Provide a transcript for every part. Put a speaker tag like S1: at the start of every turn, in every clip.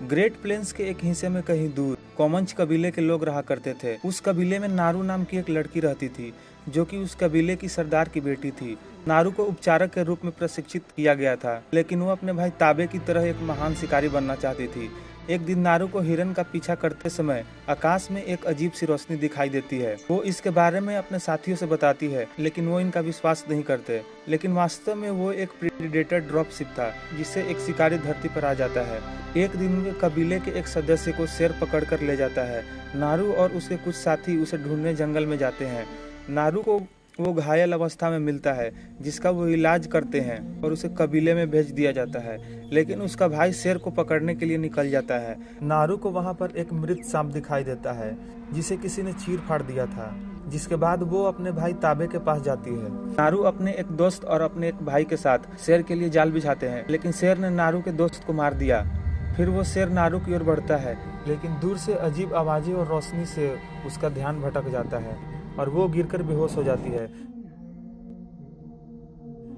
S1: Great planes के एक हिस्से में कहीं दूर कोमंच कबीले के लोग रहा करते थे। उस कबीले में नारू नाम की एक लड़की रहती थी जो कि उस कबीले की सरदार की बेटी थी। नारू को उपचारक के रूप में प्रशिक्षित किया गया था, लेकिन वो अपने भाई ताबे की तरह एक महान शिकारी बनना चाहती थी। एक दिन नारू को हिरन का पीछा करते समय आकाश में एक अजीब सी रोशनी दिखाई देती है। वो इसके बारे में अपने साथियों से बताती है, लेकिन वो इनका विश्वास नहीं करते। लेकिन वास्तव में वो एक प्रीडेटर ड्रॉप शिप था, जिससे एक शिकारी धरती पर आ जाता है। एक दिन उनके कबीले के एक सदस्य को शेर पकड़ कर ले जाता है। नारू और उसके कुछ साथी उसे ढूंढने जंगल में जाते हैं। नारू को वो घायल अवस्था में मिलता है, जिसका वो इलाज करते हैं और उसे कबीले में भेज दिया जाता है। लेकिन उसका भाई शेर को पकड़ने के लिए निकल जाता है। नारू को वहाँ पर एक मृत सांप दिखाई देता है, जिसे किसी ने चीर फाड़ दिया था। जिसके बाद वो अपने भाई ताबे के पास जाती है। नारू अपने एक दोस्त और अपने एक भाई के साथ शेर के लिए जाल बिछाते हैं, लेकिन शेर ने नारू के दोस्त को मार दिया। फिर वो शेर नारू की ओर बढ़ता है, लेकिन दूर से अजीब आवाजें और रोशनी से उसका ध्यान भटक जाता है और वो गिरकर बेहोश हो जाती है।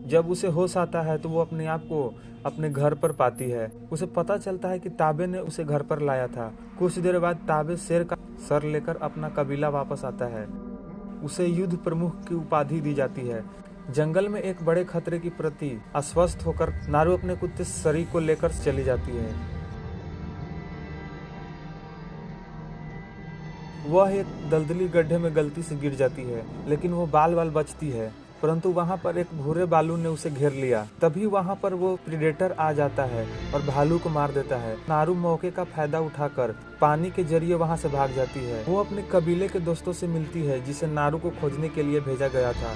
S1: जब उसे होश आता है तो वो अपने आप को अपने घर पर पाती है। उसे पता चलता है कि ताबे ने उसे घर पर लाया था। कुछ देर बाद ताबे शेर का सर लेकर अपना कबीला वापस आता है। उसे युद्ध प्रमुख की उपाधि दी जाती है। जंगल में एक बड़े खतरे की प्रति अस्वस्थ होकर नारू अपने कुत्ते सरी को लेकर चली जाती है। वह एक दलदली गड्ढे में गलती से गिर जाती है, लेकिन वो बाल बाल बचती है। परंतु वहाँ पर एक भूरे भालू ने उसे घेर लिया। तभी वहाँ पर वो प्रीडेटर आ जाता है और भालू को मार देता है। नारू मौके का फायदा उठाकर पानी के जरिए वहाँ से भाग जाती है। वो अपने कबीले के दोस्तों से मिलती है, जिसे नारू को खोजने के लिए भेजा गया था।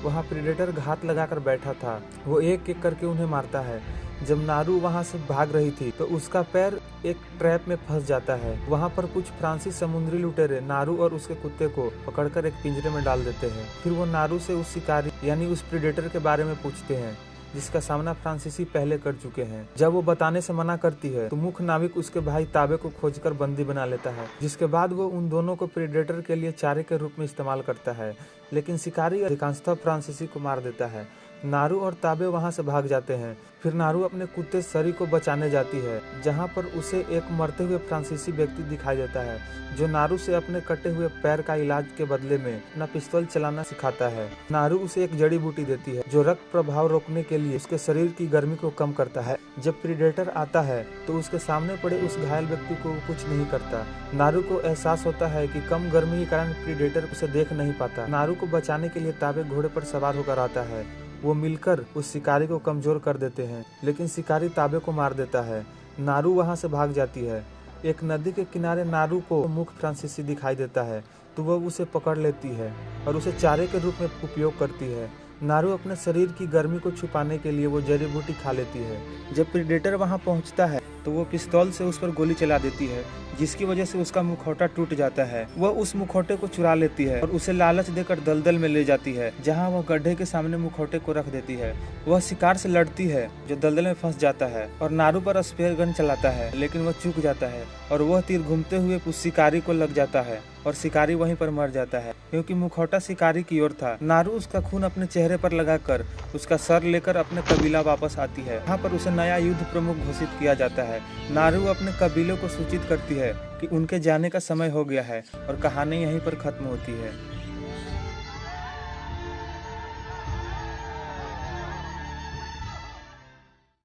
S1: वहाँ प्रीडेटर घात लगाकर बैठा था। वो एक एक करके उन्हें मारता है। जब नारू वहाँ से भाग रही थी तो उसका पैर एक ट्रैप में फंस जाता है। वहाँ पर कुछ फ्रांसीसी समुद्री लुटेरे नारू और उसके कुत्ते को पकड़कर एक पिंजरे में डाल देते हैं। फिर वो नारू से उस शिकारी यानी उस प्रीडेटर के बारे में पूछते हैं, जिसका सामना फ्रांसीसी पहले कर चुके हैं। जब वो बताने से मना करती है तो मुख्य नाविक उसके भाई ताबे को खोजकर बंदी बना लेता है, जिसके बाद वो उन दोनों को प्रीडेटर के लिए चारे के रूप में इस्तेमाल करता है। लेकिन शिकारी अधिकांशतः फ्रांसीसी को मार देता है। नारू और ताबे वहां से भाग जाते हैं। फिर नारू अपने कुत्ते सरी को बचाने जाती है, जहां पर उसे एक मरते हुए फ्रांसीसी व्यक्ति दिखाई देता है, जो नारू से अपने कटे हुए पैर का इलाज के बदले में अपना पिस्तौल चलाना सिखाता है। नारू उसे एक जड़ी बूटी देती है, जो रक्त प्रभाव रोकने के लिए उसके शरीर की गर्मी को कम करता है। जब प्रीडेटर आता है तो उसके सामने पड़े उस घायल व्यक्ति को कुछ नहीं करता। नारू को एहसास होता है कि कम गर्मी के कारण प्रीडेटर उसे देख नहीं पाता। नारू को बचाने के लिए ताबे घोड़े पर सवार होकर आता है। वो मिलकर उस शिकारी को कमजोर कर देते हैं, लेकिन शिकारी ताबे को मार देता है। नारू वहां से भाग जाती है। एक नदी के किनारे नारू को मुख्य फ्रांसीसी दिखाई देता है, तो वह उसे पकड़ लेती है और उसे चारे के रूप में उपयोग करती है। नारू अपने शरीर की गर्मी को छुपाने के लिए वो जड़ी बूटी खा लेती है। जब प्रीडेटर वहां पहुंचता है तो वो पिस्तौल से उस पर गोली चला देती है, जिसकी वजह से उसका मुखौटा टूट जाता है। वह उस मुखौटे को चुरा लेती है और उसे लालच देकर दलदल में ले जाती है, जहां वह गड्ढे के सामने मुखौटे को रख देती है। वह शिकार से लड़ती है, जो दलदल में फंस जाता है और नारू पर स्पेयर गन चलाता है, लेकिन वह चूक जाता है और वह तीर घूमते हुए उस शिकारी को लग जाता है और शिकारी वहीं पर मर जाता है, क्योंकि मुखौटा शिकारी की ओर था। नारू उसका खून अपने चेहरे पर लगाकर उसका सर लेकर अपने कबीला वापस आती है। यहाँ पर उसे नया युद्ध प्रमुख घोषित किया जाता है। नारू अपने कबीले को सूचित करती है कि उनके जाने का समय हो गया है और कहानी यहीं पर खत्म होती है।